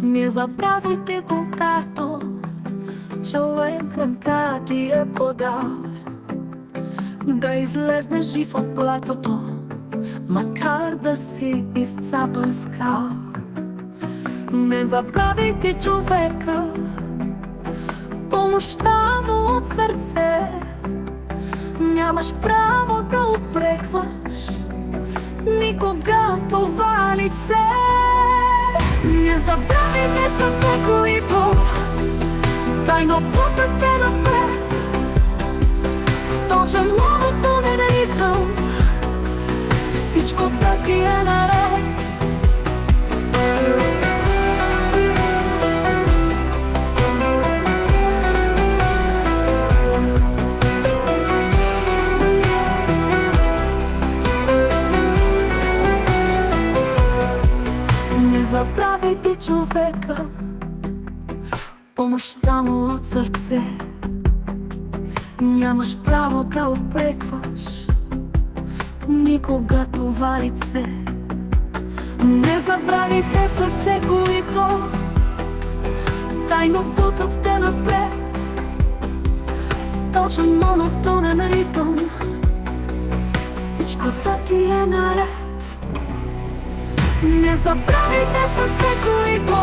Не забравяйте, когато човек ръка ти е подал, да излезнеш жив от блатото, макар да си изцапан скал. Не забравяйте човека, помощта му от сърце. Нямаш право да упрекваш никога това лице. Не забравяйте сърце, които тайно бутат те напред, с точен монотонен ритъм, всичко да ти е наред. Не забравяйте човека, помощта му от сърце. Нямаш право да упрекваш никога това лице. Не забравяйте сърце, които тайно бутат те напред, с точен монотонен ритъм, всичко да ти е наред. Не забравяйте сърце, които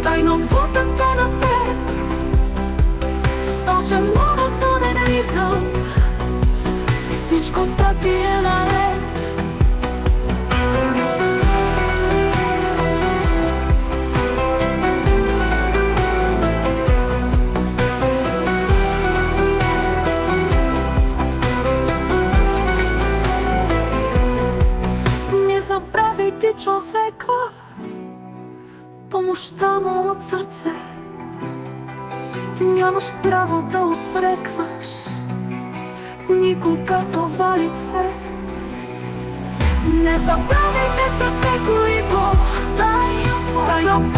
тайно бутат те напред, с точен монотонен ритъм, всичко да ти е наред. Не забравяйте човека, помощта му от сърце. Нямаш право да упрекваш никога това лице. Не забравяйте сърце, които тайно